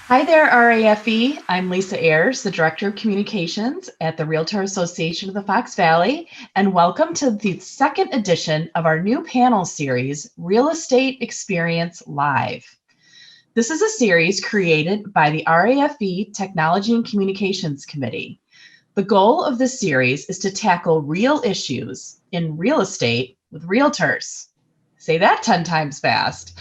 Hi there, RAFE. I'm Lisa Ayers, the Director of Communications at the Realtor Association of the Fox Valley, and welcome to the second edition of our new panel series, Real Estate Experience Live. This is a series created by the RAFE Technology and Communications Committee. The goal of this series is to tackle real issues in real estate with realtors. Say that 10 times fast.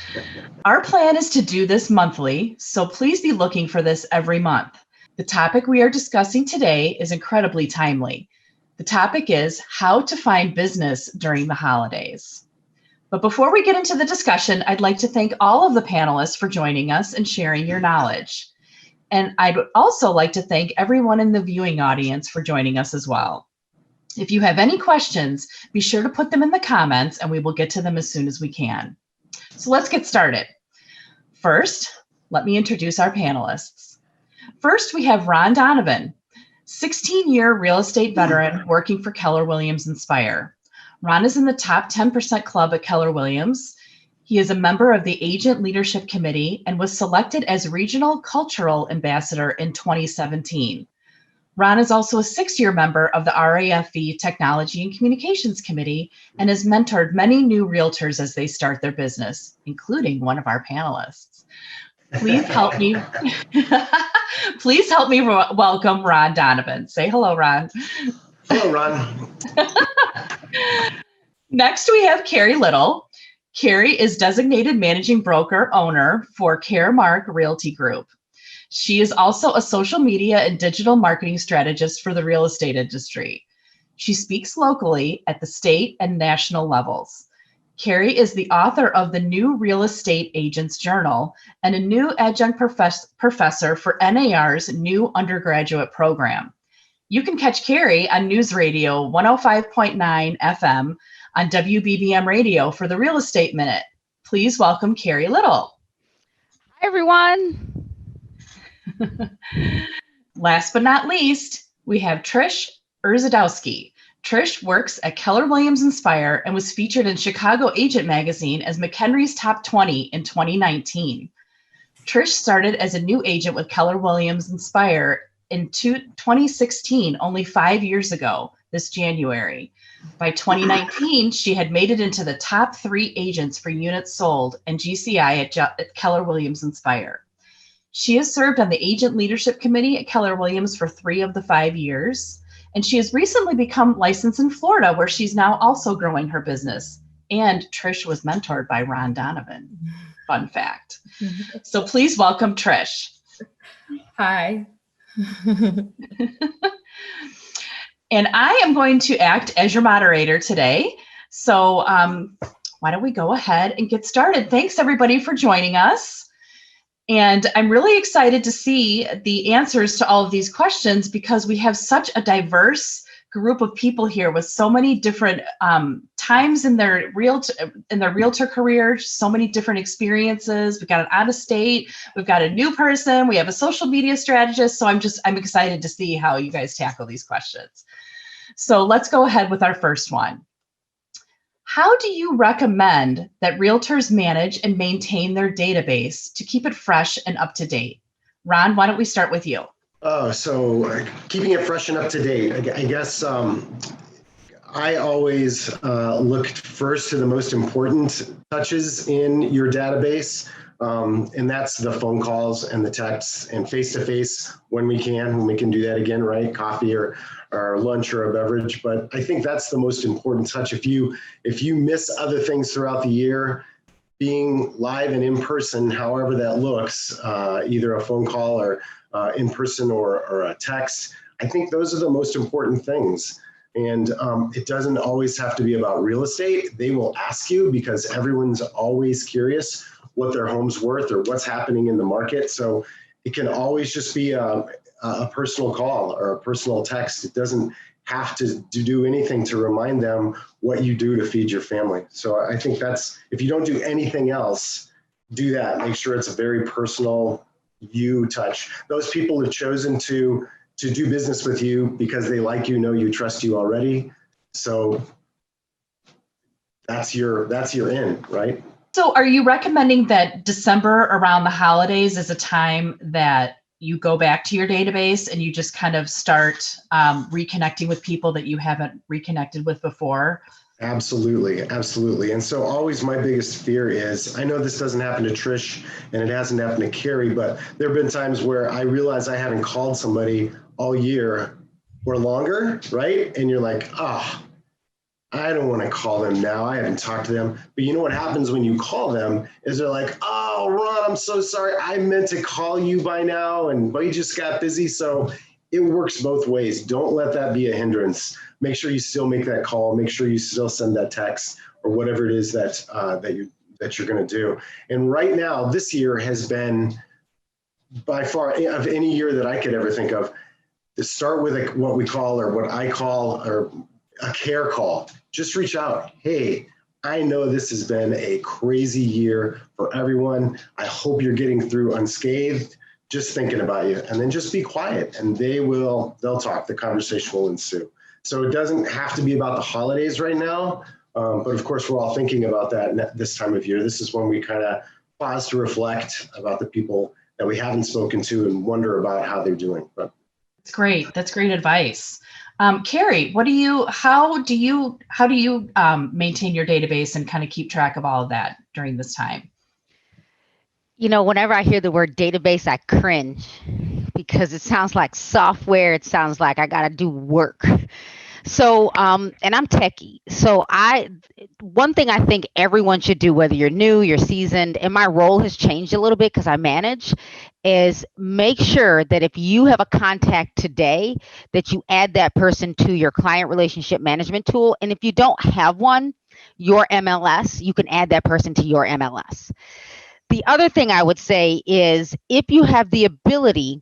Our plan is to do this monthly, so please be looking for this every month. The topic we are discussing today is incredibly timely. The topic is how to find business during the holidays. But before we get into the discussion, I'd like to thank all of the panelists for joining us and sharing your knowledge. And I'd also like to thank everyone in the viewing audience for joining us as well. If you have any questions, be sure to put them in the comments and we will get to them as soon as we can. So let's get started. First, let me introduce our panelists. First, we have Ron Donovan, 16-year real estate veteran working for Keller Williams Inspire. Ron is in the top 10% club at Keller Williams. He is a member of the Agent Leadership Committee and was selected as Regional Cultural Ambassador in 2017. Ron is also a 6-year member of the RAFE Technology and Communications Committee and has mentored many new realtors as they start their business, including one of our panelists. Please help me welcome Ron Donovan. Say hello, Ron. Hello, Ron. Next, we have Carrie Little. Carrie is designated managing broker owner for CarMarc Realty Group. She is also a social media and digital marketing strategist for the real estate industry. She speaks locally at the state and national levels. Carrie is the author of the New Real Estate Agents Journal and a new adjunct professor for NAR's new undergraduate program. You can catch Carrie on News Radio 105.9 FM on WBBM Radio for the Real Estate Minute. Please welcome Carrie Little. Hi, everyone. Last but not least, we have Trish Urzudowski. Trish works at Keller Williams Inspire and was featured in Chicago Agent Magazine as McHenry's Top 20 in 2019. Trish started as a new agent with Keller Williams Inspire in 2016, only 5 years ago, this January. By 2019, she had made it into the top 3 agents for units sold and GCI at Keller Williams Inspire. She has served on the Agent Leadership Committee at Keller Williams for 3 of the 5 years, and she has recently become licensed in Florida, where she's now also growing her business. And Trish was mentored by Ron Donovan. Fun fact. So please welcome Trish. Hi. And I am going to act as your moderator today. So why don't we go ahead and get started? Thanks, everybody, for joining us. And I'm really excited to see the answers to all of these questions because we have such a diverse group of people here with so many different times in their realtor career, so many different experiences. We've got an out of state, we've got a new person, we have a social media strategist. So I'm excited to see how you guys tackle these questions. So let's go ahead with our first one. How do you recommend that realtors manage and maintain their database to keep it fresh and up to date? Ron, why don't we start with you? So keeping it fresh and up to date, I guess I always look first to the most important touches in your database, and that's the phone calls and the texts and face-to-face when we can do that again, right? Coffee or lunch or a beverage. But I think that's the most important touch. If you miss other things throughout the year, being live and in person, however that looks, either a phone call or in person or a text, I think those are the most important things. And it doesn't always have to be about real estate. They will ask you because everyone's always curious what their home's worth or what's happening in the market. So it can always just be a personal call or a personal text. It doesn't have to do anything to remind them what you do to feed your family. So I think that's, if you don't do anything else, do that. Make sure it's a very personal you touch. Those people have chosen to do business with you because they like you, know you, trust you already. So that's your in, right? So are you recommending that December around the holidays is a time that you go back to your database and you just kind of start reconnecting with people that you haven't reconnected with before? Absolutely, absolutely. And so always my biggest fear is, I know this doesn't happen to Trish and it hasn't happened to Carrie, but there have been times where I realize I haven't called somebody all year or longer, right? And you're like, oh, I don't want to call them now. I haven't talked to them. But you know what happens when you call them is they're like, oh, Ron, I'm so sorry. I meant to call you by now, but you just got busy. So it works both ways. Don't let that be a hindrance. Make sure you still make that call. Make sure you still send that text or whatever it is that you're going to do. And right now, this year has been by far of any year that I could ever think of, to start with what we call, or what I call, or a care call. Just reach out. Hey, I know this has been a crazy year for everyone. I hope you're getting through unscathed. Just thinking about you. And then just be quiet and they'll talk. The conversation will ensue. So it doesn't have to be about the holidays right now. But of course, we're all thinking about that this time of year. This is when we kind of pause to reflect about the people that we haven't spoken to and wonder about how they're doing. But it's great. That's great advice. Carrie, how do you maintain your database and kind of keep track of all of that during this time? Whenever I hear the word database, I cringe because it sounds like software. It sounds like I got to do work. So, and I'm techie. So one thing I think everyone should do, whether you're new, you're seasoned, and my role has changed a little bit because I manage, is make sure that if you have a contact today, that you add that person to your client relationship management tool. And if you don't have one, your MLS, you can add that person to your MLS. The other thing I would say is if you have the ability,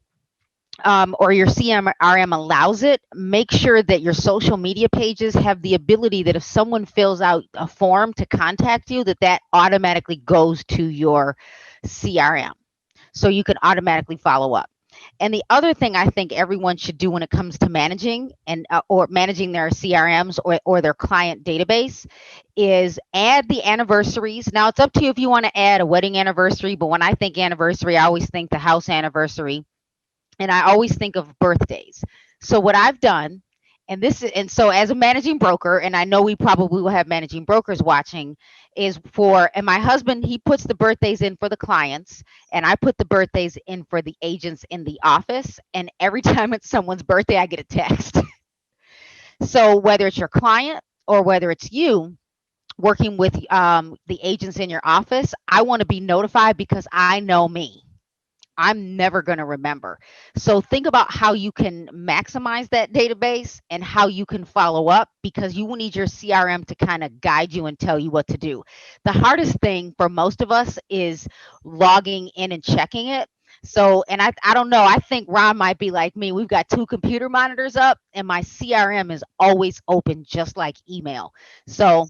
or your CRM allows it, make sure that your social media pages have the ability that if someone fills out a form to contact you, that automatically goes to your CRM. So you can automatically follow up. And the other thing I think everyone should do when it comes to managing or managing their CRMs or their client database is add the anniversaries. Now it's up to you if you want to add a wedding anniversary, but when I think anniversary, I always think the house anniversary, and I always think of birthdays. So what I've done, and so as a managing broker, and I know we probably will have managing brokers watching, and my husband, he puts the birthdays in for the clients, and I put the birthdays in for the agents in the office. And every time it's someone's birthday, I get a text. So whether it's your client or whether it's you working with the agents in your office, I want to be notified because I know me. I'm never going to remember. So think about how you can maximize that database and how you can follow up, because you will need your CRM to kind of guide you and tell you what to do. The hardest thing for most of us is logging in and checking it. So, and I don't know, I think Ron might be like me. We've got 2 computer monitors up and my CRM is always open, just like email. So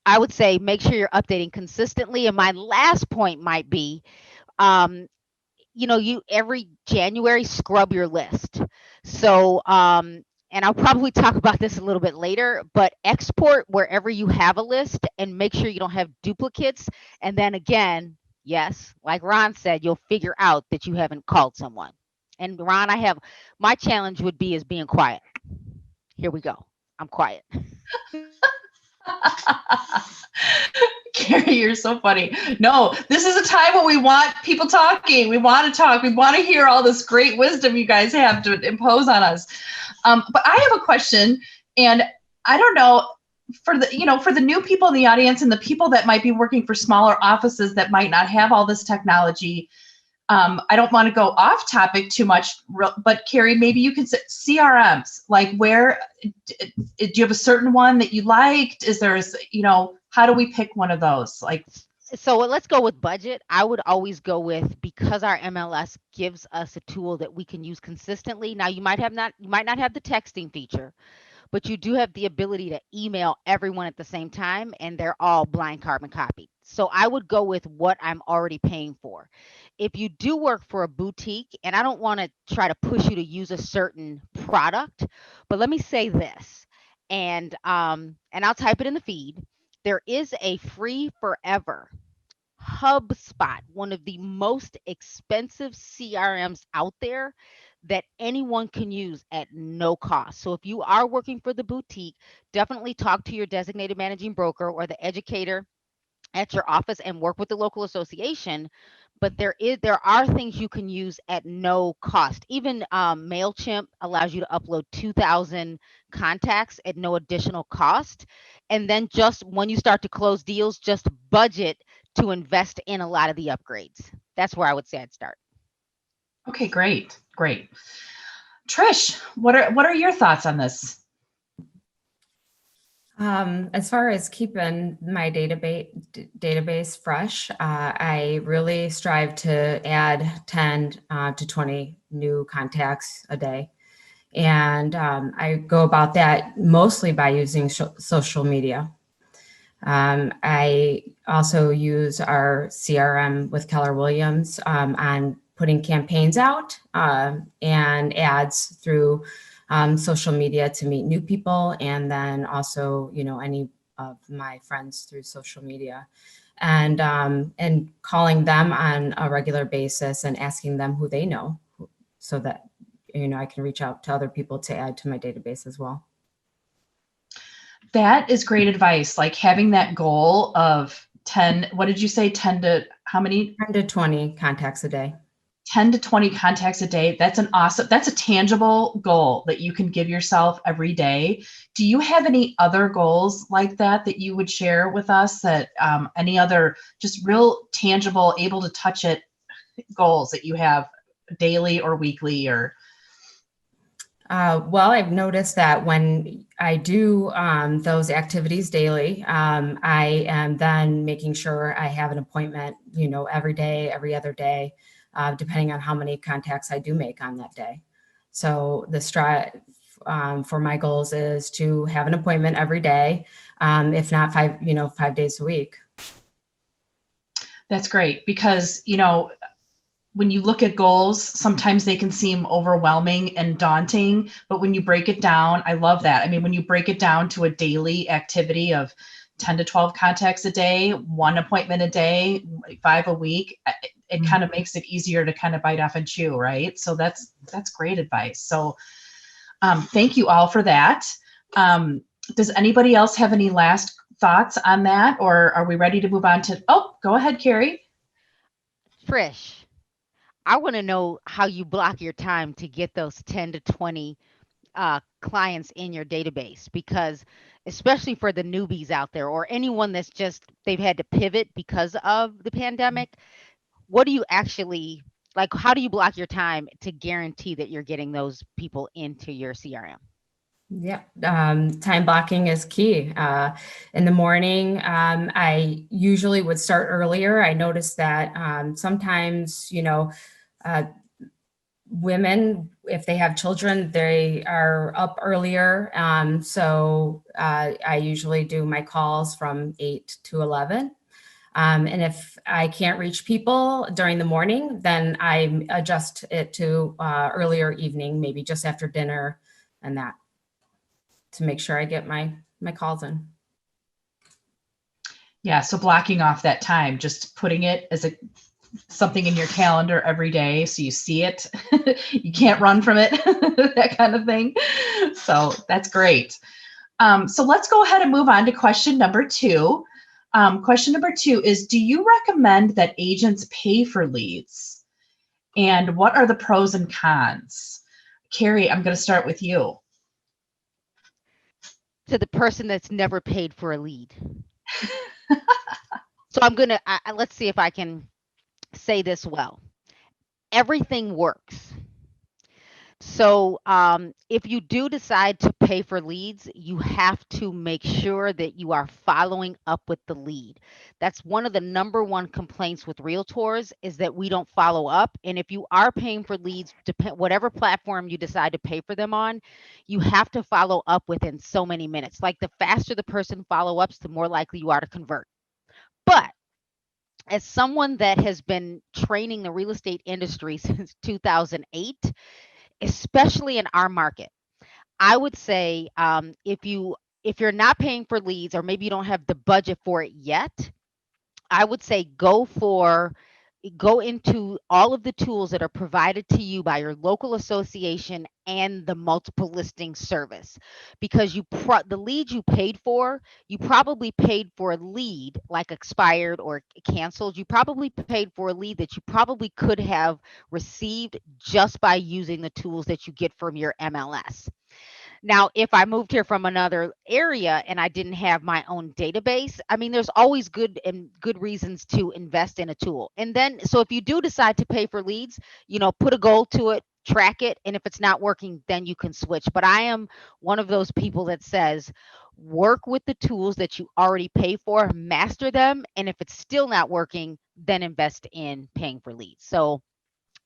I would say make sure you're updating consistently. And my last point might be, you every January scrub your list. So, and I'll probably talk about this a little bit later, but export wherever you have a list and make sure you don't have duplicates. And then again, yes, like Ron said, you'll figure out that you haven't called someone. And Ron, my challenge would be is being quiet. Here we go. I'm quiet. Carrie, you're so funny. No, this is a time when we want people talking. We want to talk. We want to hear all this great wisdom you guys have to impose on us. But I have a question, and I don't know, for the new people in the audience and the people that might be working for smaller offices that might not have all this technology. I don't want to go off topic too much, but Carrie, maybe you can say CRMs. Like, where do you have a certain one that you liked? Is there, how do we pick one of those? Like, so let's go with budget. I would always go with, because our MLS gives us a tool that we can use consistently. Now you might not have the texting feature, but you do have the ability to email everyone at the same time, and they're all blind carbon copied. So I would go with what I'm already paying for. If you do work for a boutique, and I don't want to try to push you to use a certain product, but let me say this, and I'll type it in the feed. There is a free forever HubSpot, one of the most expensive CRMs out there that anyone can use at no cost. So if you are working for the boutique, definitely talk to your designated managing broker or the educator at your office and work with the local association. But there are things you can use at no cost. Even Mailchimp allows you to upload 2,000 contacts at no additional cost. And then just when you start to close deals, just budget to invest in a lot of the upgrades. That's where I would say I'd start. Okay, great. Trish, what are your thoughts on this? As far as keeping my database fresh, I really strive to add 10 to 20 new contacts a day. And I go about that mostly by using social media. I also use our CRM with Keller Williams on putting campaigns out and ads through social media to meet new people, and then also, any of my friends through social media, and calling them on a regular basis and asking them who they know, so that I can reach out to other people to add to my database as well. That is great advice. Like having that goal of 10, what did you say? 10 to how many? 10 to 20 contacts a day. 10 to 20 contacts a day. That's a tangible goal that you can give yourself every day. Do you have any other goals like that you would share with us, that any other just real tangible, able to touch it goals that you have daily or weekly or? Well, I've noticed that when I do those activities daily, I am then making sure I have an appointment, every day, every other day, depending on how many contacts I do make on that day. So the strive for my goals is to have an appointment every day, if not 5 days a week. That's great, because, when you look at goals, sometimes they can seem overwhelming and daunting, but when you break it down, I love that. I mean, when you break it down to a daily activity of 10 to 12 contacts a day, 1 appointment a day, 5 a week, it kind of makes it easier to kind of bite off and chew, right? So that's great advice. So thank you all for that. Does anybody else have any last thoughts on that, or are we ready to move on to, go ahead, Carrie. Trish, I want to know how you block your time to get those 10 to 20 clients in your database, because especially for the newbies out there or anyone that's they've had to pivot because of the pandemic, what do you actually, like, how do you block your time to guarantee that you're getting those people into your CRM? Yeah, time blocking is key. In the morning, I usually would start earlier. I noticed that sometimes, women, if they have children, they are up earlier. So I usually do my calls from 8 to 11. And if I can't reach people during the morning, then I adjust it to earlier evening, maybe just after dinner, and that, to make sure I get my calls in. Yeah, so blocking off that time, just putting it as something in your calendar every day so you see it. You can't run from it, that kind of thing. So that's great. So let's go ahead and move on to question number 2. Question number 2 is, do you recommend that agents pay for leads? And what are the pros and cons? Carrie, I'm going to start with you. To the person that's never paid for a lead. So let's see if I can say this well. Everything works. So if you do decide to pay for leads, you have to make sure that you are following up with the lead. That's one of the number one complaints with realtors, is that we don't follow up. And if you are paying for leads, whatever platform you decide to pay for them on, you have to follow up within so many minutes. Like, the faster the person follow-ups, the more likely you are to convert. But as someone that has been training the real estate industry since 2008, especially in our market, I would say if you're not paying for leads, or maybe you don't have the budget for it yet, I would say go into all of the tools that are provided to you by your local association and the multiple listing service, because the lead you paid for, you probably paid for a lead like expired or canceled. You probably paid for a lead that you probably could have received just by using the tools that you get from your MLS. Now, if I moved here from another area and I didn't have my own database, I mean, there's always good reasons to invest in a tool. And then, so if you do decide to pay for leads, put a goal to it, track it, and if it's not working, then you can switch. But I am one of those people that says, work with the tools that you already pay for, master them, and if it's still not working, then invest in paying for leads. So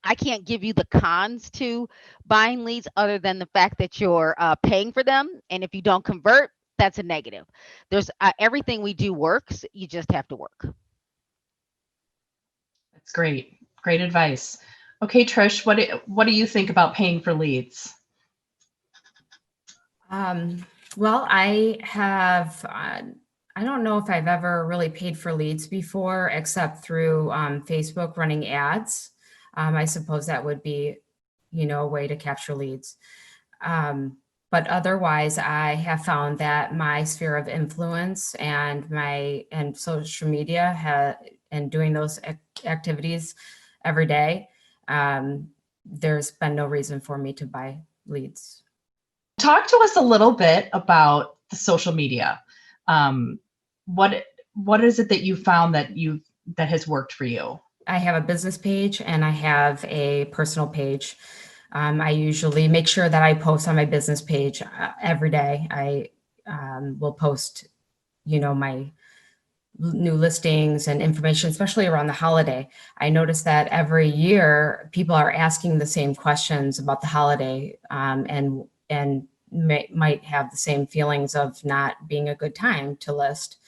I can't give you the cons to buying leads other than the fact that you're paying for them. And if you don't convert, that's a negative. There's everything we do works. You just have to work. That's great. Great advice. Okay, Trish, what do you think about paying for leads? Well, I have, I don't know if I've ever really paid for leads before, except through Facebook running ads. I suppose that would be, a way to capture leads. But otherwise, I have found that my sphere of influence and social media and doing those activities every day, there's been no reason for me to buy leads. Talk to us a little bit about the social media. What is it that you found that has worked for you? I have a business page and I have a personal page. I usually make sure that I post on my business page every day. I will post, my new listings and information, especially around the holiday. I notice that every year people are asking the same questions about the holiday, and might have the same feelings of not being a good time to list.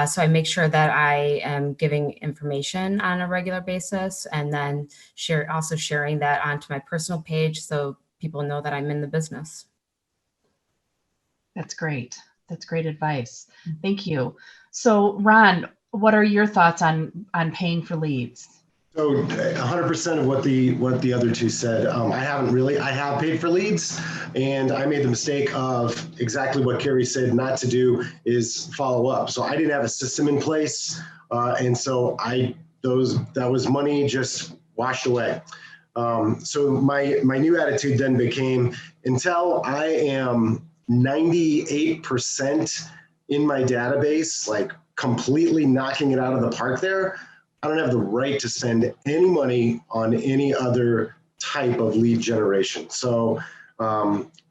So I make sure that I am giving information on a regular basis, and then sharing that onto my personal page so people know that I'm in the business. That's great. That's great advice. Thank you. So Ron, what are your thoughts on paying for leads? So 100% of what the other two said. I have paid for leads, and I made the mistake of exactly what Carrie said not to do is follow up. So I didn't have a system in place, and so that was money just washed away. So my new attitude then became, until I am 98% in my database, like completely knocking it out of the park there, I don't have the right to spend any money on any other type of lead generation. So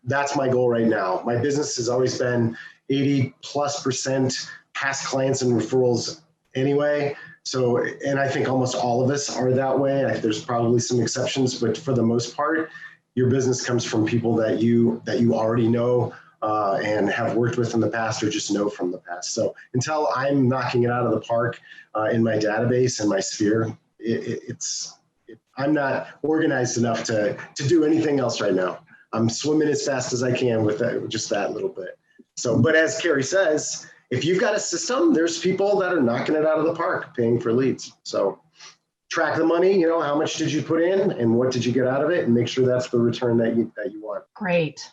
that's my goal right now. My business has always been 80+% past clients and referrals anyway. So, and I think almost all of us are that way. There's probably some exceptions, but for the most part, your business comes from people that you already know and have worked with in the past or just know from the past. So until I'm knocking it out of the park in my database and my sphere, I'm not organized enough to do anything else right now. I'm swimming as fast as I can with just that little bit. So, but as Carrie says, if you've got a system, there's people that are knocking it out of the park, paying for leads. So track the money, how much did you put in and what did you get out of it, and make sure that's the return that you want. Great.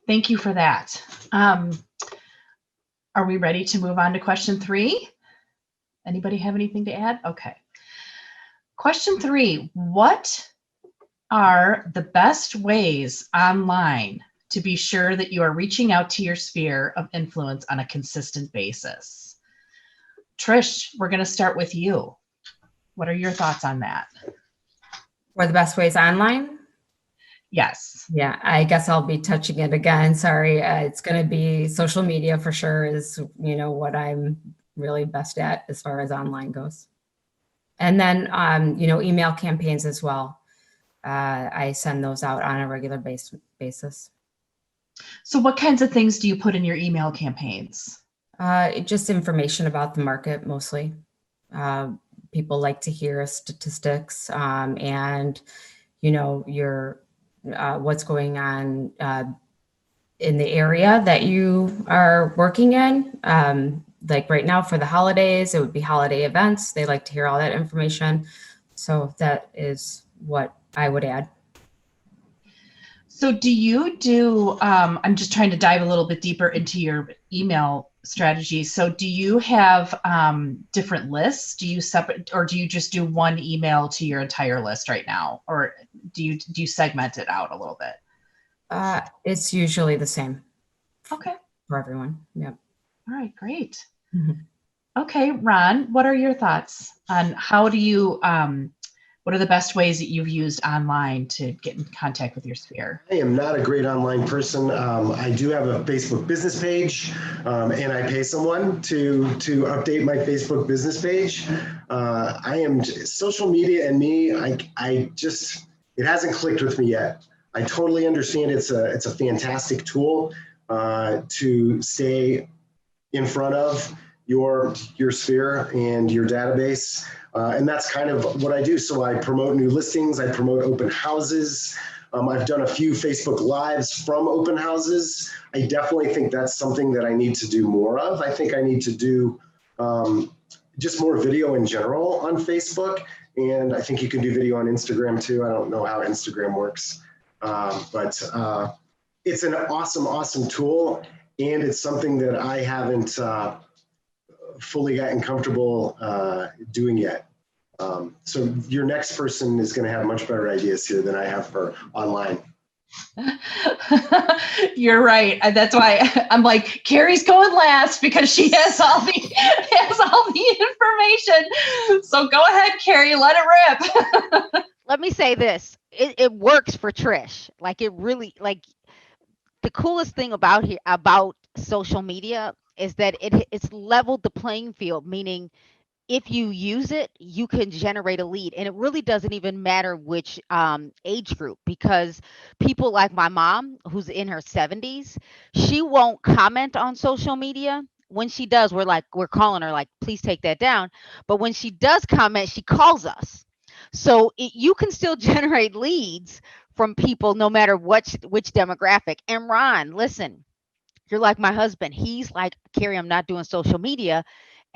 Thank you for that. Are we ready to move on to question 3? Anybody have anything to add? Okay. Question 3, what are the best ways online to be sure that you are reaching out to your sphere of influence on a consistent basis? Trish, we're going to start with you. What are your thoughts on that? What are the best ways online? Yes. Yeah, I guess I'll be touching it again. Sorry. It's going to be social media for sure is, what I'm really best at as far as online goes. And then, email campaigns as well. I send those out on a regular basis. So what kinds of things do you put in your email campaigns? Just information about the market mostly. People like to hear statistics and, your what's going on in the area that you are working in. like right now for the holidays, it would be holiday events. They like to hear all that information. So that is what I would add. So do you do, I'm just trying to dive a little bit deeper into your email strategy. So do you have different lists? Do you separate, or do you just do one email to your entire list right now? Or do you segment it out a little bit? It's usually the same. Okay. For everyone. Yeah. All right, great. Mm-hmm. Okay, Ron, what are your thoughts on how do you, what are the best ways that you've used online to get in contact with your sphere? I am not a great online person. I do have a Facebook business page, and I pay someone to update my Facebook business page. I am social media and me. I just, it hasn't clicked with me yet. I totally understand it's a fantastic tool to stay in front of your sphere and your database. And that's kind of what I do. So I promote new listings, I promote open houses. I've done a few Facebook Lives from open houses. I definitely think that's something that I need to do more of. I think I need to do just more video in general on Facebook. And I think you can do video on Instagram too. I don't know how Instagram works, but it's an awesome, awesome tool. And it's something that I haven't fully gotten comfortable doing yet. So your next person is going to have much better ideas here than I have for online. You're right. And that's why I'm like, Carrie's going last because she has all the information. So go ahead, Carrie, let it rip. Let me say this. It works for Trish. Like it really, like the coolest thing about social media is that it's leveled the playing field, meaning if you use it, you can generate a lead. And it really doesn't even matter which age group, because people like my mom, who's in her 70s, she won't comment on social media. When she does, we're calling her like, please take that down. But when she does comment, she calls us. So you can still generate leads from people no matter which demographic. And Ron, listen, you're like my husband. He's like, Carrie, I'm not doing social media.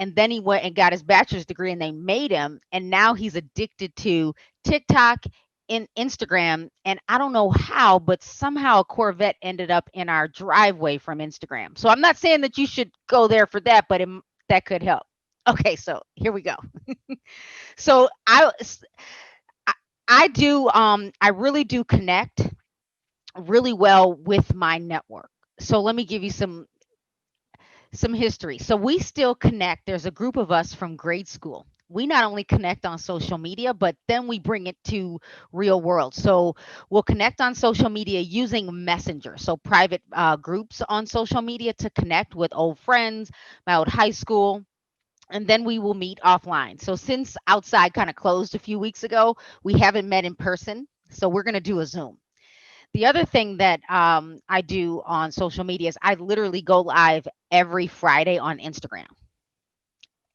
And then he went and got his bachelor's degree and they made him. And now he's addicted to TikTok and Instagram. And I don't know how, but somehow a Corvette ended up in our driveway from Instagram. So I'm not saying that you should go there for that, but that could help. Okay, so here we go. So I do, I really do connect really well with my network. So let me give you some history. So we still connect. There's a group of us from grade school. We not only connect on social media, but then we bring it to real world. So we'll connect on social media using Messenger. So private groups on social media to connect with old friends, my old high school. And then we will meet offline. So since outside kind of closed a few weeks ago, we haven't met in person. So we're going to do a Zoom. The other thing that I do on social media is I literally go live every Friday on Instagram.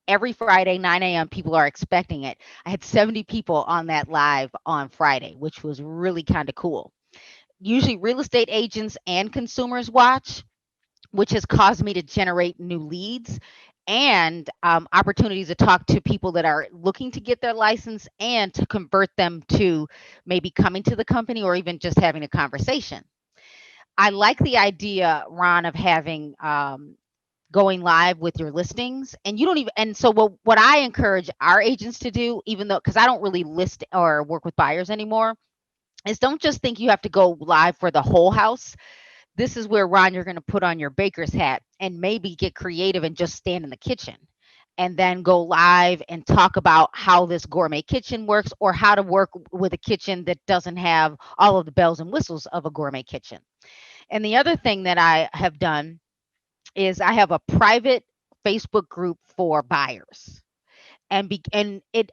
Every Friday, 9 a.m., people are expecting it. I had 70 people on that live on Friday, which was really kind of cool. Usually real estate agents and consumers watch, which has caused me to generate new leads and opportunities to talk to people that are looking to get their license and to convert them to maybe coming to the company or even just having a conversation. I like the idea, Ron, of having going live with your listings, and you don't even, and so what I encourage our agents to do, even though, because I don't really list or work with buyers anymore, is don't just think you have to go live for the whole house. This is where, Ron, you're going to put on your baker's hat and maybe get creative and just stand in the kitchen and then go live and talk about how this gourmet kitchen works or how to work with a kitchen that doesn't have all of the bells and whistles of a gourmet kitchen. And the other thing that I have done is I have a private Facebook group for buyers. And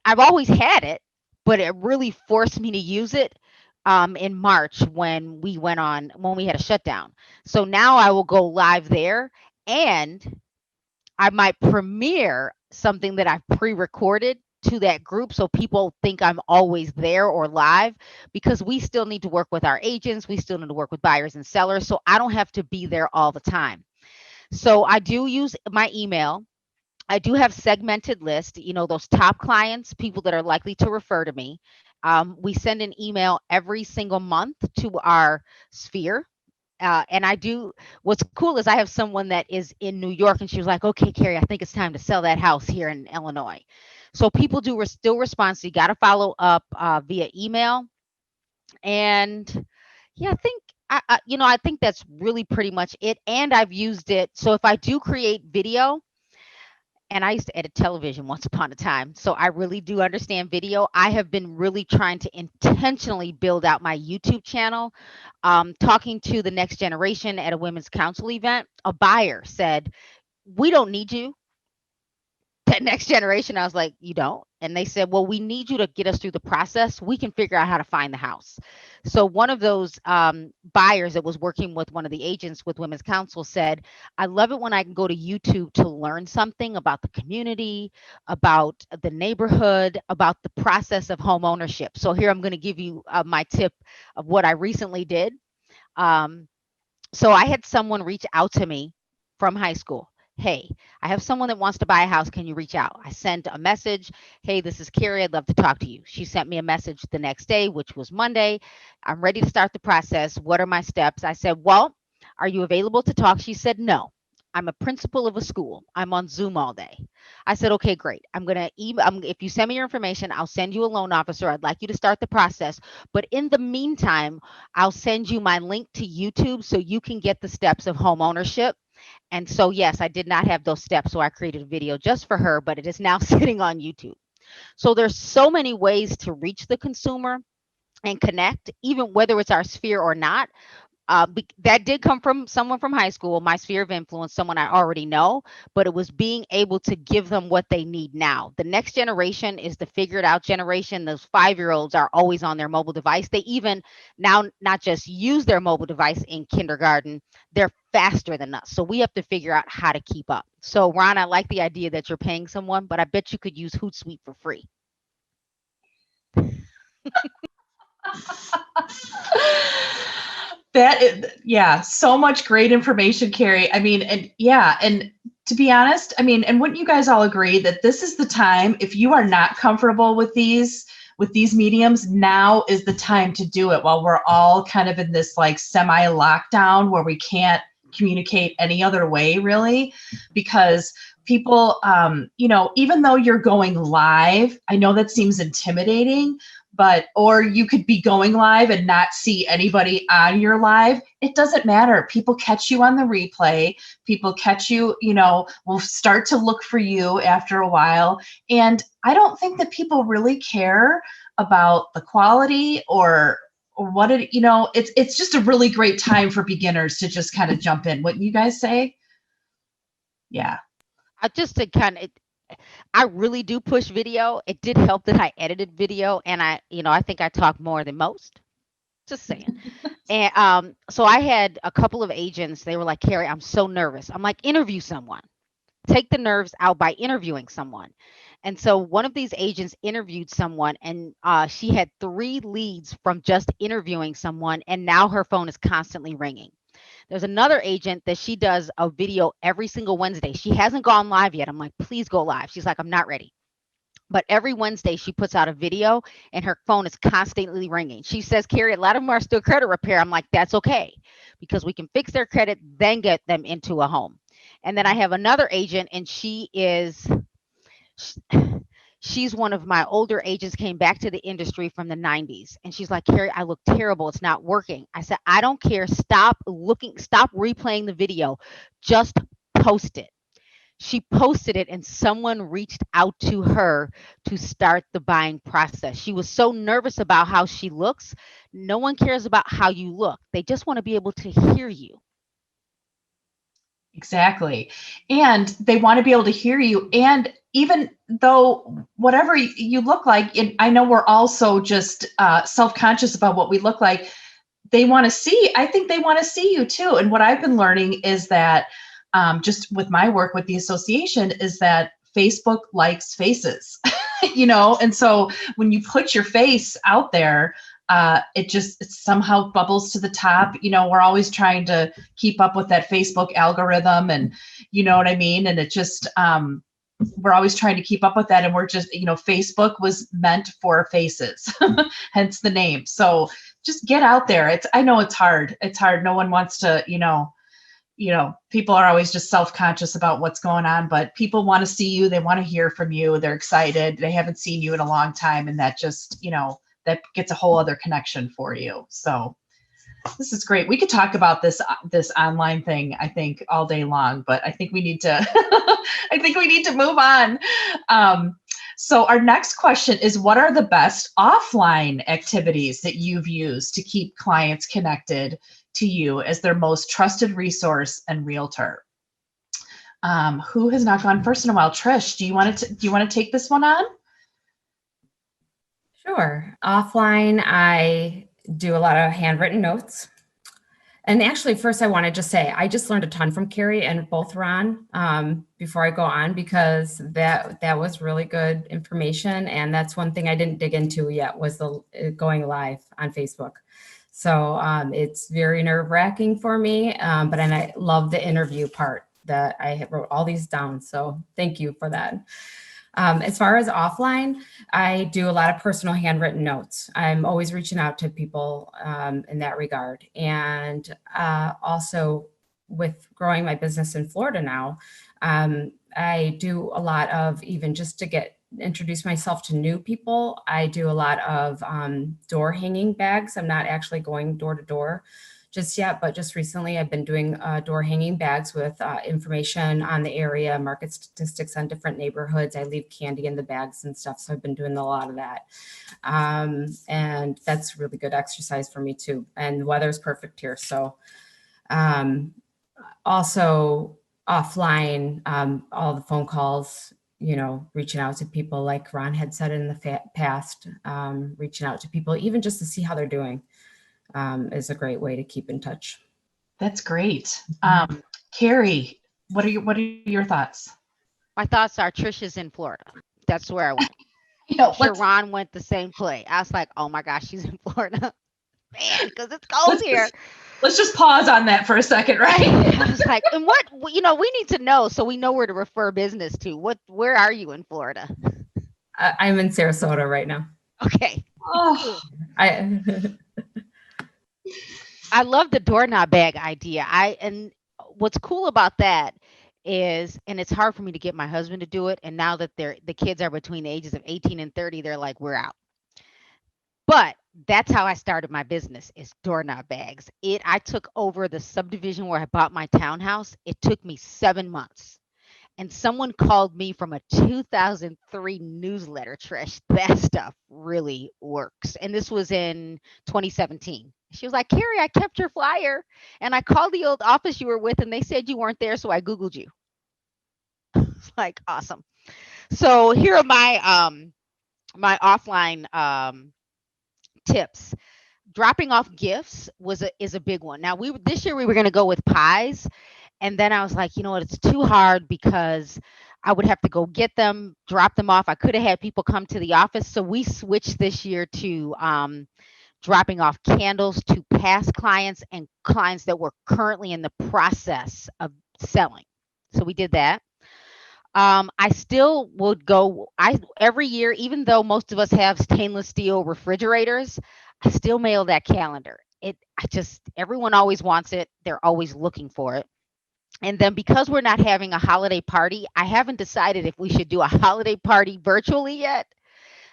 I've always had it, but it really forced me to use it in March when we had a shutdown. So now I will go live there, and I might premiere something that I've pre-recorded to that group so people think I'm always there or live, because we still need to work with our agents. We still need to work with buyers and sellers. So I don't have to be there all the time. So I do use my email. I do have segmented lists, those top clients, people that are likely to refer to me. We send an email every single month to our sphere. And what's cool is I have someone that is in New York and she was like, okay, Carrie, I think it's time to sell that house here in Illinois. So people still respond. So you got to follow up via email. And yeah, I think that's really pretty much it. And I've used it. So if I do create video, and I used to edit television once upon a time, so I really do understand video. I have been really trying to intentionally build out my YouTube channel. Talking to the next generation at a women's council event, a buyer said, "We don't need you." That next generation, I was like, "You don't?" And they said, "Well, we need you to get us through the process. We can figure out how to find the house." So one of those buyers that was working with one of the agents with Women's Council said, "I love it when I can go to YouTube to learn something about the community, about the neighborhood, about the process of home ownership." So here I'm going to give you my tip of what I recently did. Um, so I had someone reach out to me from high school. Hey, I have someone that wants to buy a house. Can you reach out? I sent a message. Hey, this is Carrie. I'd love to talk to you. She sent me a message the next day, which was Monday. I'm ready to start the process. What are my steps? I said, well, are you available to talk? She said, no. I'm a principal of a school. I'm on Zoom all day. I said, okay, great. I'm going to email. If you send me your information, I'll send you a loan officer. I'd like you to start the process. But in the meantime, I'll send you my link to YouTube so you can get the steps of home ownership. And so, yes, I did not have those steps. So I created a video just for her, but it is now sitting on YouTube. So there's so many ways to reach the consumer and connect, even whether it's our sphere or not. That did come from someone from high school, my sphere of influence, someone I already know, but it was being able to give them what they need now. The next generation is the figured out generation. Those 5-year-olds are always on their mobile device. They even now not just use their mobile device in kindergarten, they're faster than us. So we have to figure out how to keep up. So, Ron, I like the idea that you're paying someone, but I bet you could use Hootsuite for free. Yeah, so much great information, Carrie. I mean, and to be honest, I mean, and wouldn't you guys all agree that this is the time, if you are not comfortable with these mediums, now is the time to do it while we're all kind of in this like semi lockdown where we can't communicate any other way, really, because people, even though you're going live, I know that seems intimidating, or you could be going live and not see anybody on your live. It doesn't matter. People catch you on the replay. People catch you, will start to look for you after a while. And I don't think that people really care about the quality or what it's just a really great time for beginners to just kind of jump in. Wouldn't you guys say? Yeah. I really do push video. It did help that I edited video, and I think I talk more than most. Just saying. And so I had a couple of agents. They were like, Carrie, I'm so nervous. I'm like, interview someone. Take the nerves out by interviewing someone. And so one of these agents interviewed someone, and she had 3 leads from just interviewing someone, and now her phone is constantly ringing. There's another agent that she does a video every single Wednesday. She hasn't gone live yet. I'm like, please go live. She's like, I'm not ready. But every Wednesday she puts out a video and her phone is constantly ringing. She says, Carrie, a lot of them are still credit repair. I'm like, that's okay, because we can fix their credit, then get them into a home. And then I have another agent, and she's one of my older agents, came back to the industry from the 90s. And she's like, Carrie, I look terrible. It's not working. I said, I don't care. Stop replaying the video. Just post it. She posted it, and someone reached out to her to start the buying process. She was so nervous about how she looks. No one cares about how you look. They just want to be able to hear you. Exactly. And they want to be able to hear you. And even though whatever you look like, and I know we're also just self-conscious about what we look like, I think they want to see you too. And what I've been learning is that just with my work with the association is that Facebook likes faces, and so when you put your face out there, it somehow bubbles to the top. We're always trying to keep up with that Facebook algorithm, and you know what I mean? And it just, we're always trying to keep up with that. And we're just, Facebook was meant for faces, hence the name. So just get out there. I know it's hard. It's hard. No one wants to, people are always just self-conscious about what's going on, but people want to see you. They want to hear from you. They're excited. They haven't seen you in a long time. And that just, that gets a whole other connection for you. So this is great. We could talk about this online thing, I think, all day long, but I think we need to, move on. So our next question is, what are the best offline activities that you've used to keep clients connected to you as their most trusted resource and realtor? Who has not gone first in a while? Trish, do you want to take this one on? Sure. Offline, I do a lot of handwritten notes. And actually, first, I want to just say, I just learned a ton from Carrie and both Ron before I go on, because that was really good information. And that's one thing I didn't dig into yet, was the going live on Facebook. So it's very nerve-wracking for me, but I love the interview part that I wrote all these down. So thank you for that. As far as offline, I do a lot of personal handwritten notes. I'm always reaching out to people in that regard. And also with growing my business in Florida now, I do a lot of, even just to introduce myself to new people, I do a lot of door hanging bags. I'm not actually going door to door just yet, but just recently I've been doing door hanging bags with information on the area, market statistics on different neighborhoods. I leave candy in the bags and stuff. So I've been doing a lot of that. And that's really good exercise for me too. And the weather's perfect here. So also offline, all the phone calls, reaching out to people, like Ron had said in the past, reaching out to people, even just to see how they're doing. Is a great way to keep in touch. That's great. Carrie, what are your thoughts? My thoughts are Trish is in Florida. That's where I went. Ron went the same place. I was like, oh my gosh, she's in Florida. Man, because it's cold here. Let's just pause on that for a second, right? I was like, and what, we need to know so we know where to refer business to. Where are you in Florida? I'm in Sarasota right now. Okay. Oh. I love the doorknob bag idea. And what's cool about that is, and it's hard for me to get my husband to do it. And now that the kids are between the ages of 18 and 30, they're like, we're out. But that's how I started my business, is doorknob bags. I took over the subdivision where I bought my townhouse. It took me 7 months. And someone called me from a 2003 newsletter, Trish. That stuff really works. And this was in 2017. She was like, Carrie, I kept your flyer and I called the old office you were with and they said you weren't there. So I Googled you. It's like, awesome. So here are my my offline tips. Dropping off gifts is a big one. Now this year we were going to go with pies. And then I was like, you know what, it's too hard because I would have to go get them, drop them off. I could have had people come to the office. So we switched this year to dropping off candles to past clients and clients that were currently in the process of selling. So we did that. I still would go, every year, even though most of us have stainless steel refrigerators, I still mail that calendar. Everyone always wants it. They're always looking for it. And then because we're not having a holiday party, I haven't decided if we should do a holiday party virtually yet.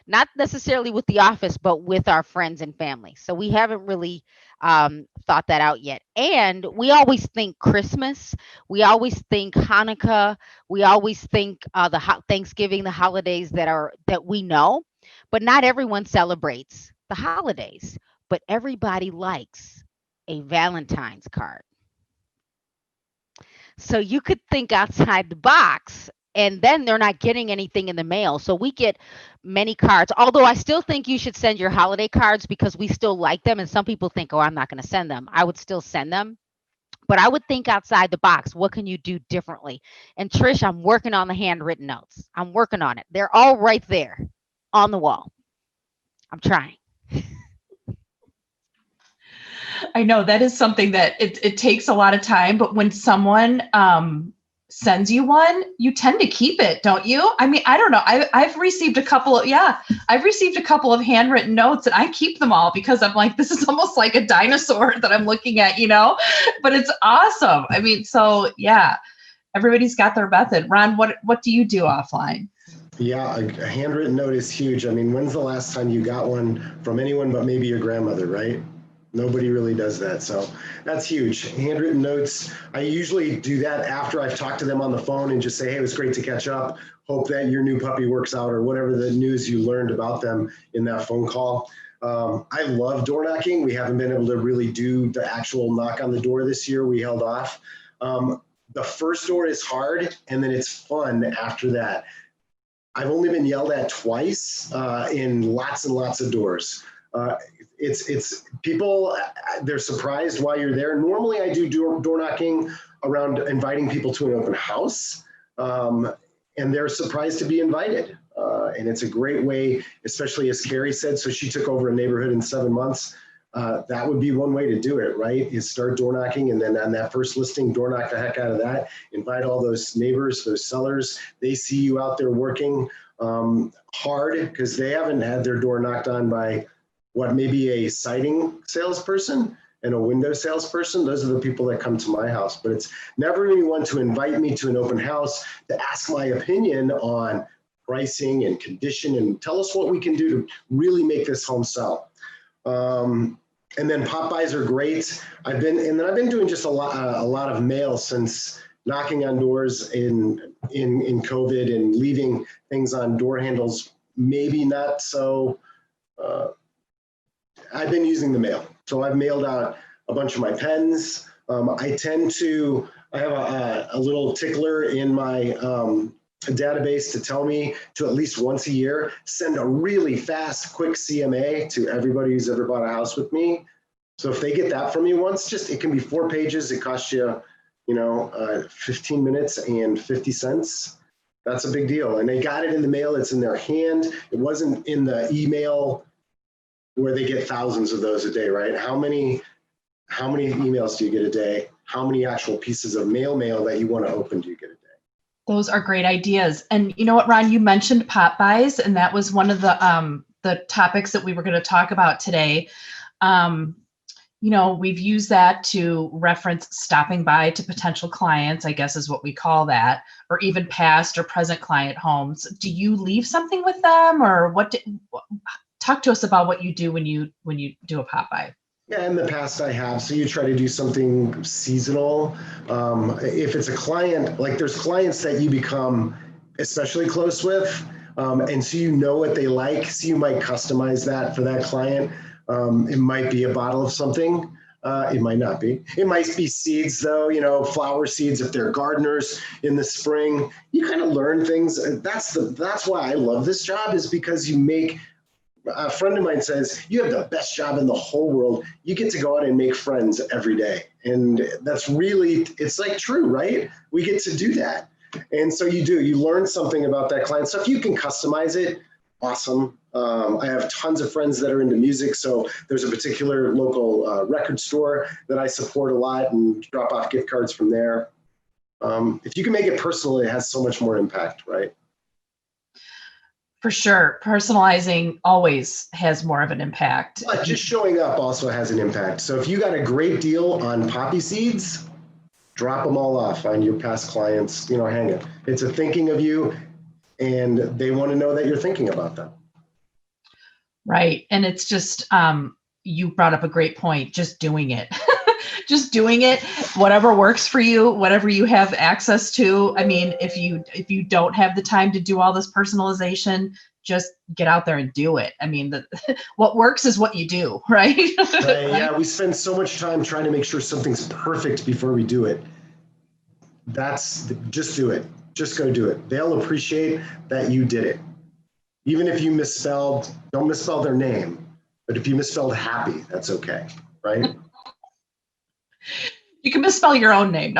Not necessarily with the office, but with our friends and family. So we haven't really thought that out yet. And we always think Christmas. We always think Hanukkah. We always think Thanksgiving, the holidays that we know. But not everyone celebrates the holidays. But everybody likes a Valentine's card. So you could think outside the box, and then they're not getting anything in the mail. So we get many cards, although I still think you should send your holiday cards because we still like them. And some people think, oh, I'm not going to send them. I would still send them. But I would think outside the box. What can you do differently? And Trish, I'm working on the handwritten notes. I'm working on it. They're all right there on the wall. I'm trying. I know that is something that it takes a lot of time, but when someone sends you one, you tend to keep it, don't you? I mean, I don't know. I've received a couple of handwritten notes, and I keep them all because I'm like, this is almost like a dinosaur that I'm looking at, but it's awesome. I mean, so yeah, everybody's got their method. Ron, what do you do offline? Yeah, a handwritten note is huge. I mean, when's the last time you got one from anyone but maybe your grandmother, right? Nobody really does that. So that's huge. Handwritten notes. I usually do that after I've talked to them on the phone and just say, hey, it was great to catch up. Hope that your new puppy works out, or whatever the news you learned about them in that phone call. I love door knocking. We haven't been able to really do the actual knock on the door this year. We held off. The first door is hard, and then it's fun after that. I've only been yelled at twice in lots and lots of doors. It's people, they're surprised why you're there. Normally I do door knocking around inviting people to an open house, and they're surprised to be invited. And it's a great way, especially as Carrie said, so she took over a neighborhood in 7 months. That would be one way to do it, right? Is start door knocking, and then on that first listing, door knock the heck out of that. Invite all those neighbors, those sellers. They see you out there working hard because they haven't had their door knocked on by maybe a siding salesperson and a window salesperson. Those are the people that come to my house. But it's never anyone to invite me to an open house to ask my opinion on pricing and condition and tell us what we can do to really make this home sell. And then pop-bys are great. I've been doing just a lot of mail since knocking on doors in COVID and leaving things on door handles. Maybe not so. I've been using the mail. So I've mailed out a bunch of my pens. I have a little tickler in my database to tell me to at least once a year send a really fast, quick CMA to everybody who's ever bought a house with me. So if they get that from you once, it can be 4 pages. It costs you, 15 minutes and 50 cents. That's a big deal. And they got it in the mail. It's in their hand. It wasn't in the email where they get thousands of those a day, right? How many emails do you get a day? How many actual pieces of mail that you want to open do you get a day? Those are great ideas. And you know what, Ron, you mentioned pop-bys, and that was one of the topics that we were going to talk about today. We've used that to reference stopping by to potential clients, I guess is what we call that, or even past or present client homes. Do you leave something with them, or talk to us about what you do when you do a pop-by? Yeah, in the past I have. So you try to do something seasonal. If it's a client, like there's clients that you become especially close with, and so you know what they like, so you might customize that for that client. It might be a bottle of something. It might not be. It might be seeds though, flower seeds if they're gardeners in the spring. You kind of learn things. That's why I love this job, is because you make. A friend of mine says, you have the best job in the whole world. You get to go out and make friends every day. And that's really, it's like true, right? We get to do that. And so you learn something about that client. So if you can customize it, awesome. I have tons of friends that are into music. So there's a particular local record store that I support a lot and drop off gift cards from there. If you can make it personal, it has so much more impact, right? For sure. Personalizing always has more of an impact. But just showing up also has an impact. So if you got a great deal on poppy seeds, drop them all off on your past clients, hang it. It's a thinking of you, and they want to know that you're thinking about them. Right. And it's just, you brought up a great point, just doing it. Just doing it, whatever works for you, whatever you have access to. I mean, if you don't have the time to do all this personalization, just get out there and do it. I mean, what works is what you do, right? Right, yeah, we spend so much time trying to make sure something's perfect before we do it. Just do it. Just go do it. They'll appreciate that you did it. Even if you misspelled, don't misspell their name, but if you misspelled happy, that's okay, right? You can misspell your own name.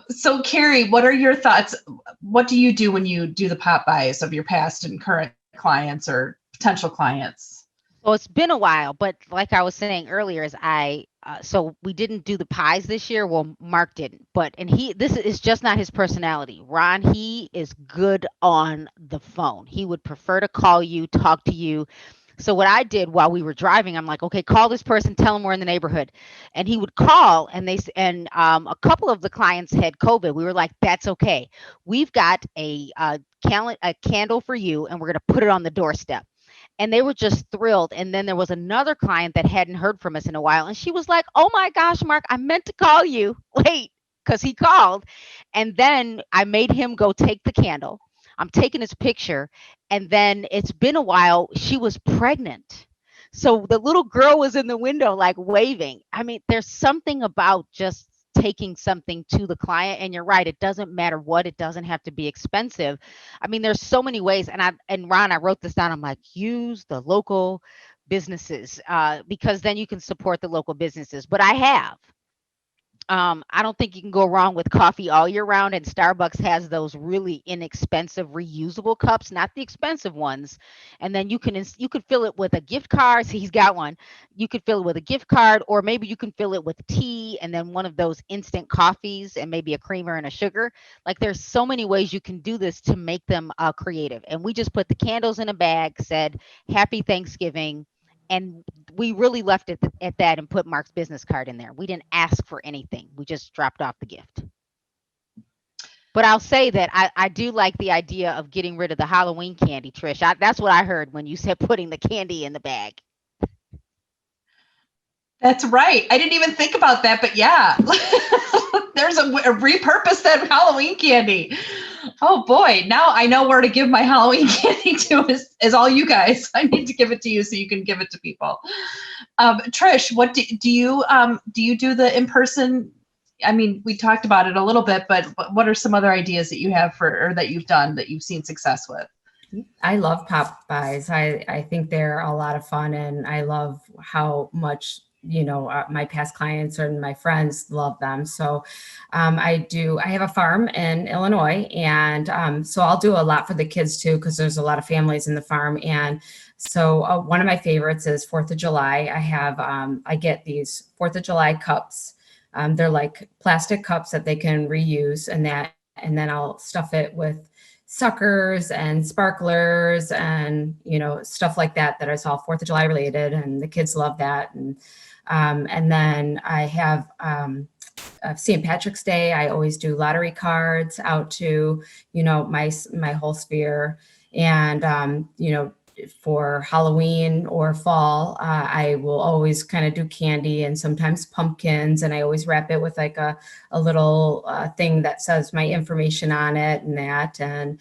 So Carrie, what are your thoughts? What do you do when you do the pop-bys of your past and current clients or potential clients? Well, it's been a while, but like I was saying earlier, is I so we didn't do the pies this year. Well, Mark didn't, but this is just not his personality. Ron, he is good on the phone. He would prefer to call you, talk to you. So what I did while we were driving, I'm like, okay, call this person, tell them we're in the neighborhood. And he would call, and a couple of the clients had COVID. We were like, that's okay. We've got a candle for you, and we're going to put it on the doorstep. And they were just thrilled. And then there was another client that hadn't heard from us in a while, and she was like, oh my gosh, Mark, I meant to call you late, because he called. And then I made him go take the candle. I'm taking his picture. And then it's been a while. She was pregnant. So the little girl was in the window, like waving. I mean, there's something about just taking something to the client. And you're right. It doesn't matter what, it doesn't have to be expensive. I mean, there's so many ways. And Ron, I wrote this down. I'm like, use the local businesses, because then you can support the local businesses. But I have. I don't think you can go wrong with coffee all year round, and Starbucks has those really inexpensive reusable cups, not the expensive ones. And then you can fill it with a gift card. So he's got one. You could fill it with a gift card, or maybe you can fill it with tea and then one of those instant coffees and maybe a creamer and a sugar. Like, there's so many ways you can do this to make them creative. And we just put the candles in a bag, said Happy Thanksgiving. And we really left it at that and put Mark's business card in there. We didn't ask for anything. We just dropped off the gift. But I'll say that I do like the idea of getting rid of the Halloween candy, Trish. That's what I heard when you said putting the candy in the bag. That's right. I didn't even think about that, but yeah, there's a repurpose that Halloween candy. Oh boy, now I know where to give my Halloween candy to is all you guys. I need to give it to you so you can give it to people. Trish, what do you do the in-person? I mean, we talked about it a little bit, but what are some other ideas that you have or that you've done that you've seen success with? I love pop-bys. I think they're a lot of fun, and I love how much my past clients and my friends love them. So I have a farm in Illinois, and so I'll do a lot for the kids too, because there's a lot of families in the farm. And so one of my favorites is 4th of July. I get these 4th of July cups. They're like plastic cups that they can reuse, and then I'll stuff it with suckers and sparklers and stuff like that is all 4th of July related, and the kids love that. And then I have St. Patrick's Day. I always do lottery cards out to my whole sphere. And for Halloween or fall, I will always kind of do candy and sometimes pumpkins, and I always wrap it with like a little thing that says my information on it and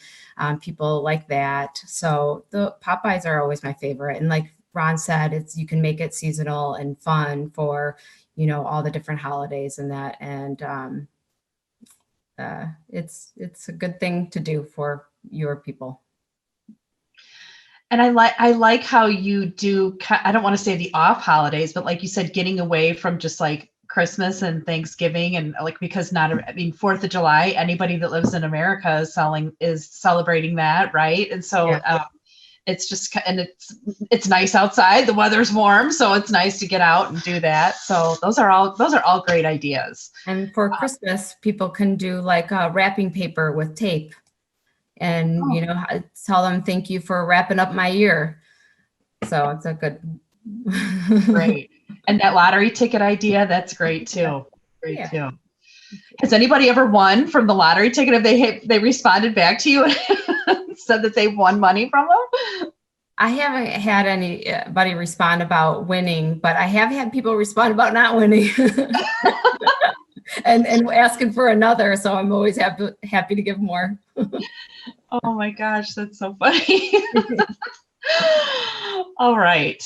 people like that. So the Popeyes are always my favorite. And like Ron said, you can make it seasonal and fun for all the different holidays and that, and it's a good thing to do for your people. And I like how you do, I don't want to say the off holidays, but like you said, getting away from just like Christmas and Thanksgiving, and like, because 4th of July, anybody that lives in America is celebrating that. Right. And so yeah. It's just, and it's nice outside. The weather's warm, so it's nice to get out and do that. So those are all great ideas. And for Christmas, people can do like wrapping paper with tape, and tell them thank you for wrapping up my year. So it's a good. Great. And that lottery ticket idea, that's great too. Great too. Has anybody ever won from the lottery ticket? Have they responded back to you and said that they've won money from them? I haven't had anybody respond about winning, but I have had people respond about not winning and asking for another. So I'm always happy to give more. Oh my gosh, that's so funny. All right.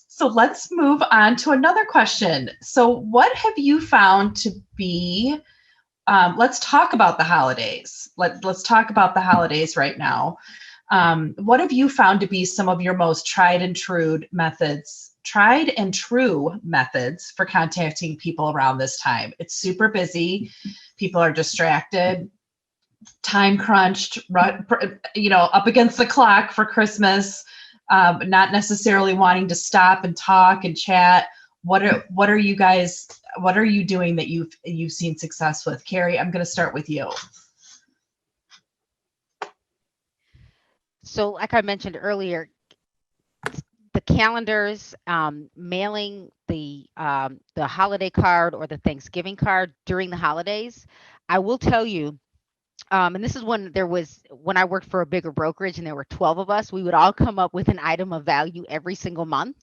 So let's move on to another question. So what have you found to be, let's talk about the holidays. Let's talk about the holidays right now. What have you found to be some of your most tried and true methods for contacting people around this time? It's super busy. People are distracted, time crunched, up against the clock for Christmas, not necessarily wanting to stop and talk and chat. what are you guys, what are you doing that you've seen success with? Carrie, I'm going to start with you. So like I mentioned earlier, the calendars, mailing the holiday card or the Thanksgiving card during the holidays. I will tell you, and this is when I worked for a bigger brokerage and there were 12 of us, we would all come up with an item of value every single month.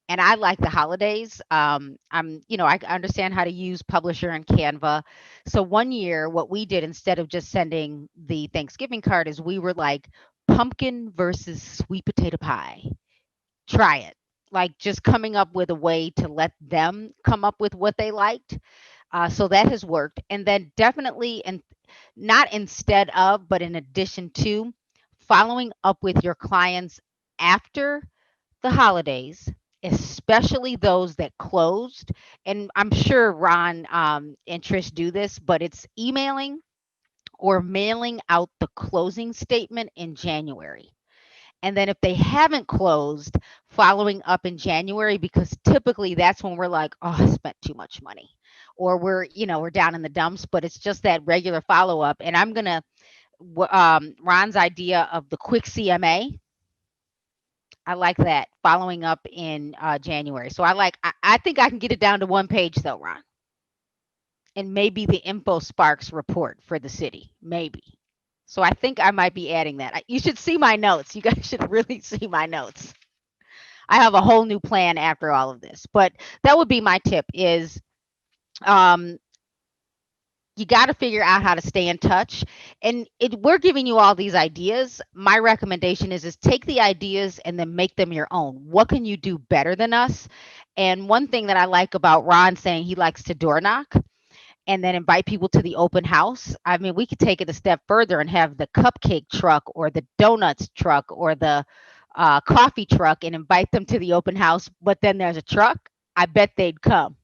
And I like the holidays. I understand how to use Publisher and Canva. So one year, what we did instead of just sending the Thanksgiving card is we were like pumpkin versus sweet potato pie. Try it. Like just coming up with a way to let them come up with what they liked. So that has worked. And then definitely, and not instead of, but in addition to, following up with your clients after the holidays, especially those that closed. And I'm sure Ron and Trish do this, but it's emailing or mailing out the closing statement in January. And then if they haven't closed, following up in January, because typically that's when we're like, oh, I spent too much money, or we're down in the dumps, but it's just that regular follow up. And I'm going to, Ron's idea of the quick CMA, I like that, following up in January. So I think I can get it down to one page though, Ron. And maybe the info sparks report for the city, maybe. So I think I might be adding that. You should see my notes. You guys should really see my notes. I have a whole new plan after all of this, but that would be my tip is you got to figure out how to stay in touch. And we're giving you all these ideas. My recommendation is take the ideas and then make them your own. What can you do better than us? And one thing that I like about Ron saying he likes to door knock and then invite people to the open house. I mean, we could take it a step further and have the cupcake truck or the donuts truck or the coffee truck and invite them to the open house. But then there's a truck. I bet they'd come.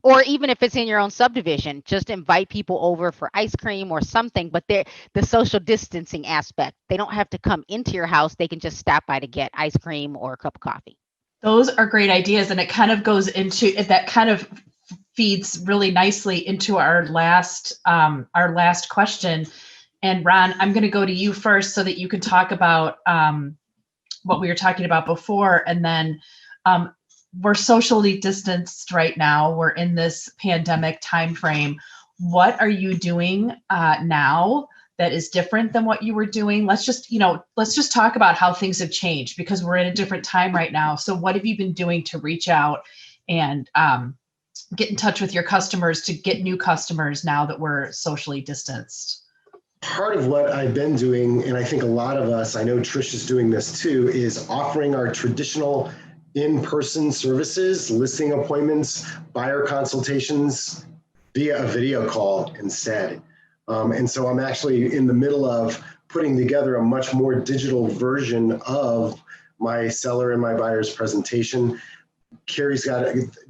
Or even if it's in your own subdivision, just invite people over for ice cream or something, but the social distancing aspect, they don't have to come into your house. They can just stop by to get ice cream or a cup of coffee. Those are great ideas. And it kind of goes into that, kind of feeds really nicely into our last question. And Ron, I'm going to go to you first so that you can talk about what we were talking about before. And then we're socially distanced right now. We're in this pandemic timeframe. What are you doing now that is different than what you were doing? Let's just talk about how things have changed, because we're in a different time right now. So what have you been doing to reach out and get in touch with your customers, to get new customers now that we're socially distanced? Part of what I've been doing, and I think a lot of us, I know Trish is doing this too, is offering our traditional in-person services, listing appointments, buyer consultations via a video call instead. And so I'm actually in the middle of putting together a much more digital version of my seller and my buyer's presentation. Carrie's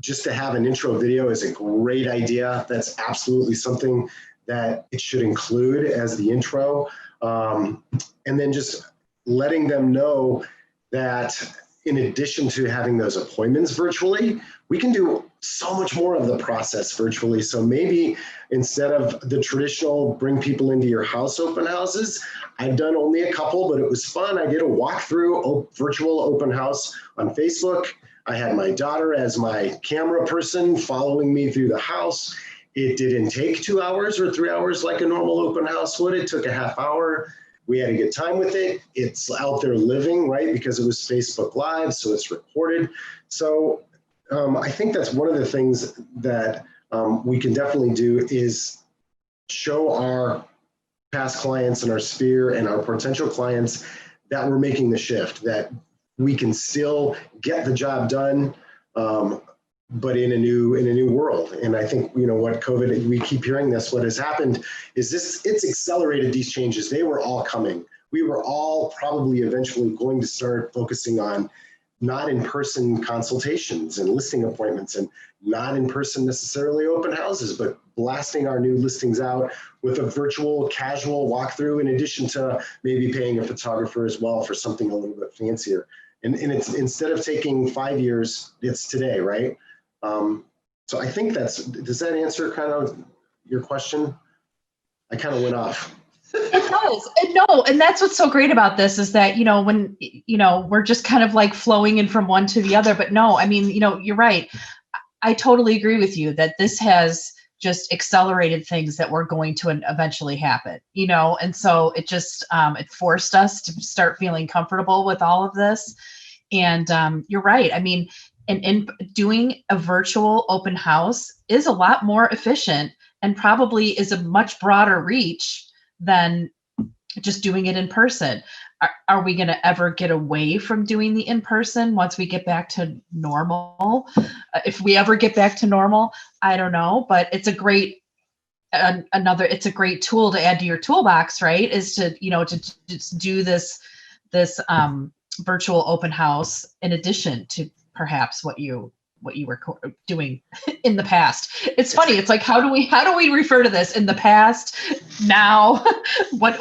just to have an intro video is a great idea. That's absolutely something that it should include as the intro. And then just letting them know that in addition to having those appointments virtually, we can do so much more of the process virtually. So maybe instead of the traditional bring people into your house open houses, I've done only a couple, but it was fun. I did a walkthrough virtual open house on Facebook. I had my daughter as my camera person following me through the house. It didn't take 2 hours or 3 hours like a normal open house would. It took a half hour. We had a good time with it. It's out there living, right? Because it was Facebook Live, so it's recorded. So I think that's one of the things that we can definitely do is show our past clients and our sphere and our potential clients that we're making the shift, that we can still get the job done, but in a new world. And I think, what COVID, we keep hearing this, what has happened is it's accelerated these changes. They were all coming. We were all probably eventually going to start focusing on not in-person consultations and listing appointments and not in-person necessarily open houses, but blasting our new listings out with a virtual casual walkthrough, in addition to maybe paying a photographer as well for something a little bit fancier. And it's, instead of taking 5 years, it's today, right? So I think does that answer kind of your question? I kind of went off. It does. And no, and that's what's so great about this is that, when, we're just kind of like flowing in from one to the other, but no, I mean, you're right. I totally agree with you that this has just accelerated things that were going to eventually happen, and so it just, it forced us to start feeling comfortable with all of this. And you're right. I mean, and in doing a virtual open house is a lot more efficient and probably is a much broader reach than just doing it in person. Are we going to ever get away from doing the in-person once we get back to normal? If we ever get back to normal, I don't know, but it's a great, it's a great tool to add to your toolbox, right? Is to, to just do this virtual open house in addition to perhaps what you were doing in the past. It's funny. It's like, how do we refer to this in the past, now, what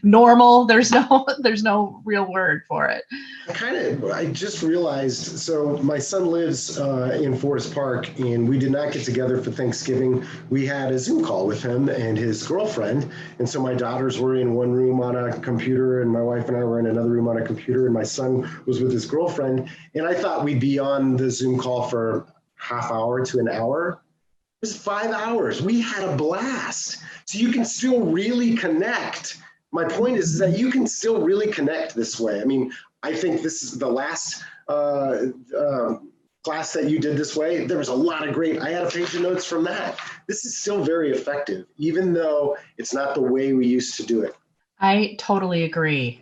normal? There's no real word for it. I just realized, so my son lives in Forest Park, and we did not get together for Thanksgiving. We had a Zoom call with him and his girlfriend. And so my daughters were in one room on a computer, and my wife and I were in another room on a computer, and my son was with his girlfriend. And I thought we'd be on the Zoom call for half hour to an hour. It was 5 hours. We had a blast. So you can still really connect. My point is that you can still really connect this way. I mean, I think this is the last class that you did this way. There was a lot of great, I had a page of notes from that. This is still very effective, even though it's not the way we used to do it. I totally agree.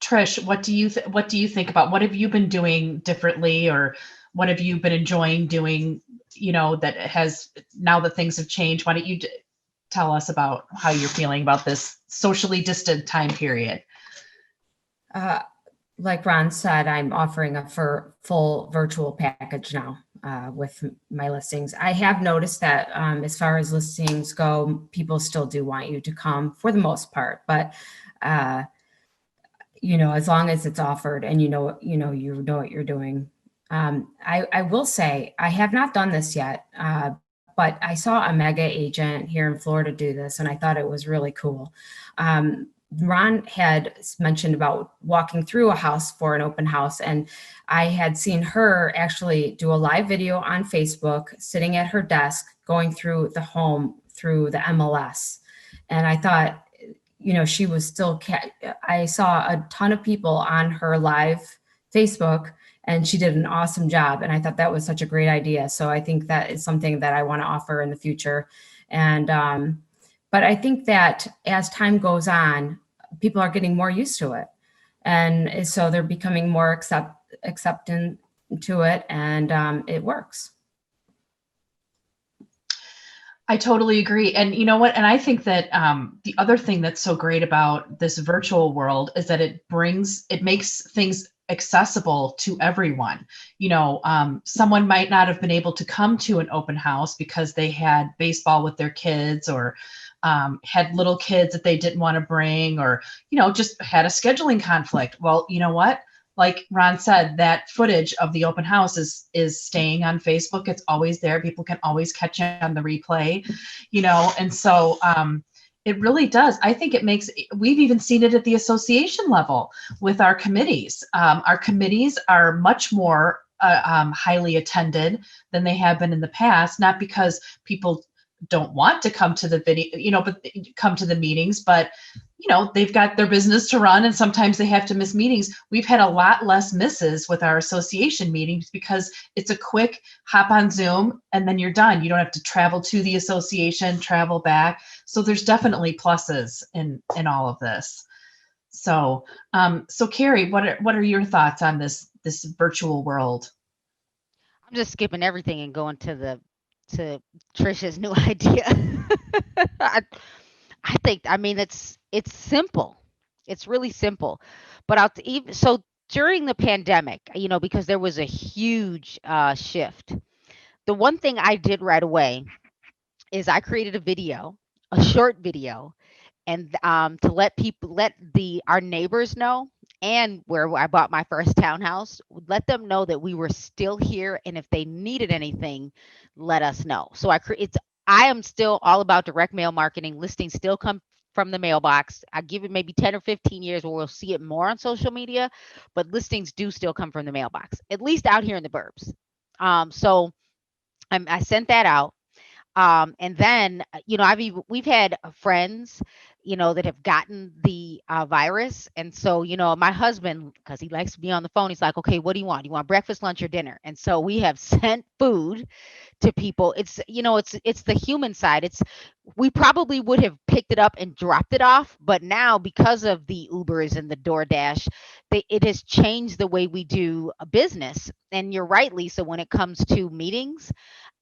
Trish, what do you think about, what have you been doing differently, or what have you been enjoying doing, that has, now that things have changed? Why don't you tell us about how you're feeling about this socially distant time period? Like Ron said, I'm offering a full virtual package now with my listings. I have noticed that as far as listings go, people still do want you to come for the most part, but as long as it's offered and you know what you're doing. I will say I have not done this yet, but I saw a mega agent here in Florida do this, and I thought it was really cool. Ron had mentioned about walking through a house for an open house, and I had seen her actually do a live video on Facebook, sitting at her desk, going through the home through the MLS. And I thought, she was still, I saw a ton of people on her live Facebook, and she did an awesome job. And I thought that was such a great idea. So I think that is something that I want to offer in the future. And, but I think that as time goes on, people are getting more used to it. And so they're becoming more accepting to it, and it works. I totally agree. And you know what? And I think that the other thing that's so great about this virtual world is that it makes things accessible to everyone. Someone might not have been able to come to an open house because they had baseball with their kids, or had little kids that they didn't want to bring, or, just had a scheduling conflict. Well, you know what? Like Ron said, that footage of the open house is staying on Facebook. It's always there. People can always catch it on the replay, and so it really does. I think we've even seen it at the association level with our committees. Our committees are much more highly attended than they have been in the past, not because people don't want to come to the video, but come to the meetings, but they've got their business to run, and sometimes they have to miss meetings. We've had a lot less misses with our association meetings because it's a quick hop on Zoom and then you're done. You don't have to travel to the association, travel back. So there's definitely pluses in all of this. So, Carrie, what are your thoughts on this virtual world? I'm just skipping everything and going to Trisha's new idea. I think, it's simple. It's really simple. But so during the pandemic, because there was a huge shift, the one thing I did right away is I created a video, a short video, and to let our neighbors know, and where I bought my first townhouse, let them know that we were still here, and if they needed anything, let us know. So I am still all about direct mail marketing. Listings still come from the mailbox. I give it maybe 10 or 15 years where we'll see it more on social media, but listings do still come from the mailbox, at least out here in the burbs. So I sent that out. And then, we've had friends, that have gotten the virus. And so, my husband, because he likes to be on the phone, he's like, okay, what do you want? You want breakfast, lunch, or dinner? And so we have sent food to people. It's the human side. We probably would have picked it up and dropped it off, but now because of the Ubers and the DoorDash, it has changed the way we do a business. And you're right, Lisa, when it comes to meetings,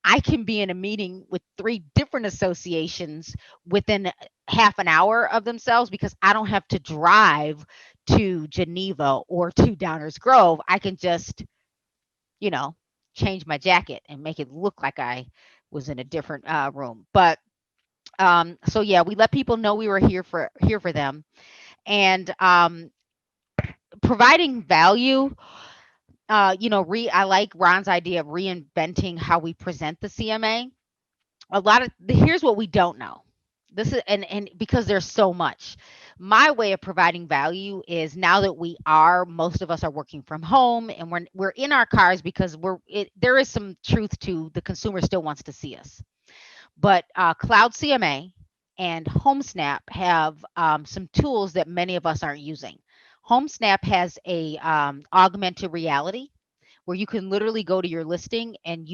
I can be in a meeting with 3 different associations within half an hour of themselves because I don't have to drive to Geneva or to Downers Grove. I can just, change my jacket and make it look like I was in a different room. But so yeah, we let people know we were here for them, and providing value. I like Ron's idea of reinventing how we present the CMA. Here's what we don't know. This is and because there's so much. My way of providing value is, now that most of us are working from home, and we're in our cars because there is some truth to the consumer still wants to see us. But Cloud CMA and HomeSnap have some tools that many of us aren't using. HomeSnap has a augmented reality where you can literally go to your listing and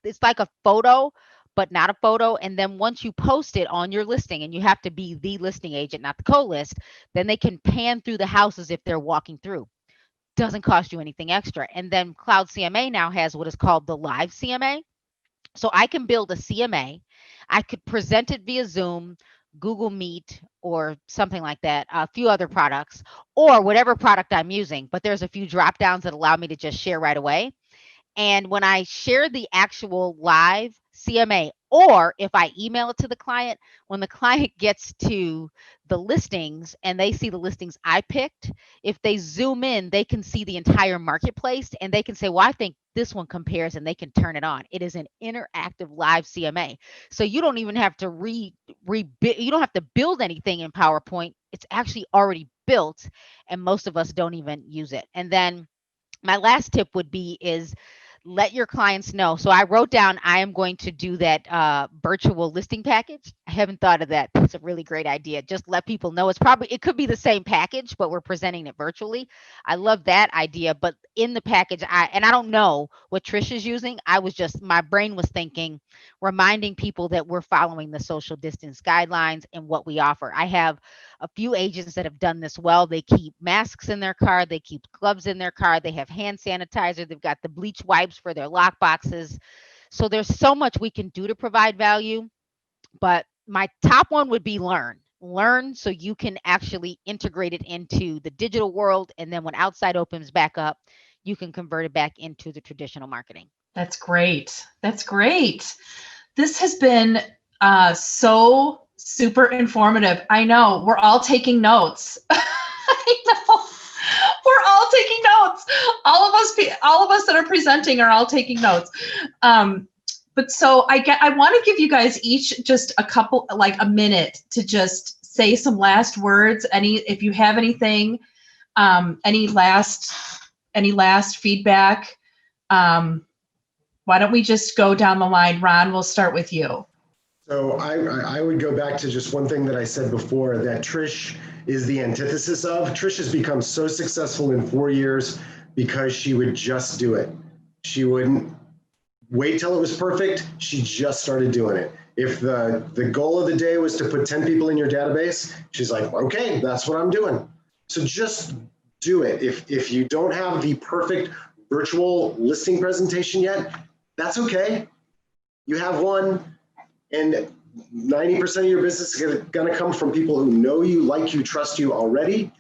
it's like a photo, but not a photo. And then once you post it on your listing, and you have to be the listing agent, not the co-list, then they can pan through the houses if they're walking through. Doesn't cost you anything extra. And then Cloud CMA now has what is called the live CMA. So I can build a CMA. I could present it via Zoom, Google Meet, or something like that, a few other products, or whatever product I'm using. But there's a few drop downs that allow me to just share right away. And when I share the actual live CMA, or if I email it to the client, when the client gets to the listings and they see the listings I picked, if they zoom in, they can see the entire marketplace, and they can say, well, I think this one compares, and they can turn it on. It is an interactive live CMA. So you don't even have to you don't have to build anything in PowerPoint. It's actually already built, and most of us don't even use it. And then my last tip would be is let your clients know. So I wrote down, I am going to do that virtual listing package. I haven't thought of that. That's a really great idea. Just let people know. It could be the same package, but we're presenting it virtually. I love that idea. But in the package, I don't know what Trish is using. My brain was thinking, reminding people that we're following the social distance guidelines and what we offer. I have a few agents that have done this well. They keep masks in their car. They keep gloves in their car. They have hand sanitizer. They've got the bleach wipes for their lock boxes. So there's so much we can do to provide value. But my top one would be learn so you can actually integrate it into the digital world. And then when outside opens back up, you can convert it back into the traditional marketing. That's great. That's great. This has been so super informative. I know we're all taking notes. I know we're all taking notes. All of us that are presenting are all taking notes. But so I want to give you guys each just a couple, like a minute, to just say some last words. If you have anything, any last feedback. Why don't we just go down the line? Ron, we'll start with you. So I would go back to just one thing that I said before, that Trish is the antithesis of. Trish has become so successful in 4 years because she would just do it. She wouldn't wait till it was perfect. She just started doing it. If the goal of the day was to put 10 people in your database, she's like, okay, that's what I'm doing. So just do it. If you don't have the perfect virtual listing presentation yet, that's okay. You have one. And 90% of your business is going to come from people who know you, like you, trust you already.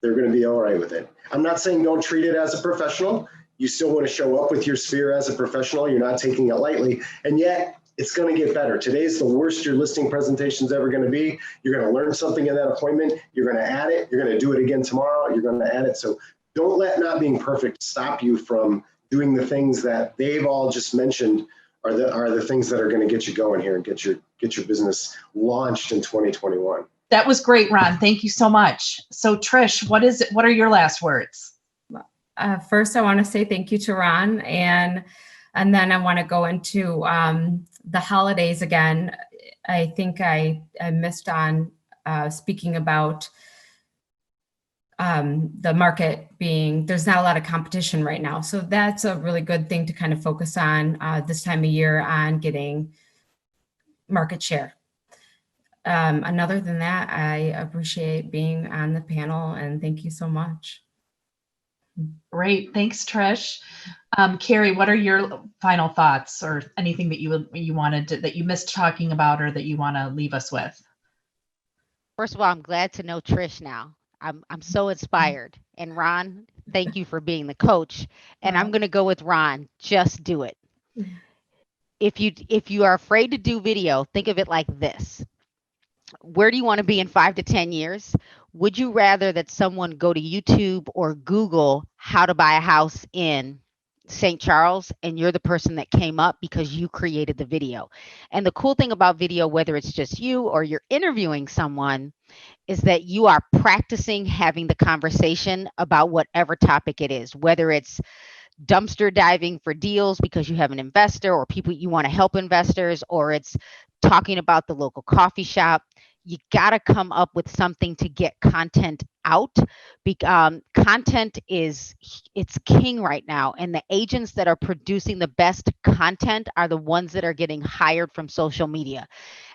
They're going to be all right with it. I'm not saying don't treat it as a professional. You still want to show up with your sphere as a professional. You're not taking it lightly. And yet it's going to get better. Today's the worst your listing presentation is ever going to be. You're going to learn something in that appointment. You're going to add it. You're going to do it again tomorrow. You're going to add it. So don't let not being perfect stop you from doing the things that they've all just mentioned are the things that are going to get you going here and get your business launched in 2021. That was great, Ron. Thank you so much. So Trish, what are your last words? First, I want to say thank you to Ron, and then I want to go into the holidays again. I think I missed on speaking about the market being, there's not a lot of competition right now. So that's a really good thing to kind of focus on this time of year on getting market share. And other than that, I appreciate being on the panel and thank you so much. Great. Thanks, Trish. Carrie, what are your final thoughts or anything that you wanted that you missed talking about or that you want to leave us with? First of all, I'm glad to know Trish now. I'm so inspired. And Ron, thank you for being the coach. And I'm going to go with Ron. Just do it. If you are afraid to do video, think of it like this. Where do you want to be in 5 to 10 years? Would you rather that someone go to YouTube or Google how to buy a house in St. Charles and you're the person that came up because you created the video? And the cool thing about video, whether it's just you or you're interviewing someone, is that you are practicing having the conversation about whatever topic it is, whether it's dumpster diving for deals because you have an investor or people you want to help investors, or it's talking about the local coffee shop. You got to come up with something to get content out. Content it's king right now. And the agents that are producing the best content are the ones that are getting hired from social media.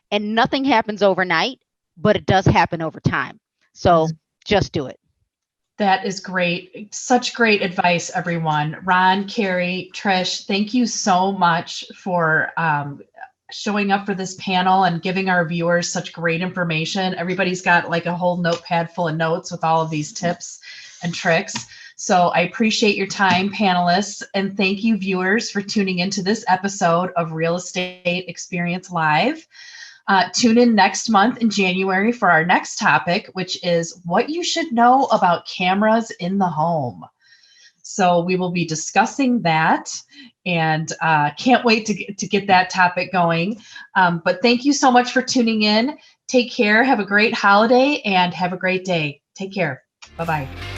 And nothing happens overnight, but it does happen over time. So just do it. That is great. Such great advice, everyone. Ron, Carrie, Trish, thank you so much for showing up for this panel and giving our viewers such great information. Everybody's got like a whole notepad full of notes with all of these tips and tricks. So I appreciate your time, panelists, and thank you, viewers, for tuning into this episode of Real Estate Experience Live. Tune in next month in January for our next topic, which is what you should know about cameras in the home. So we will be discussing that, and can't wait to get that topic going. But thank you so much for tuning in. Take care. Have a great holiday and have a great day. Take care. Bye-bye.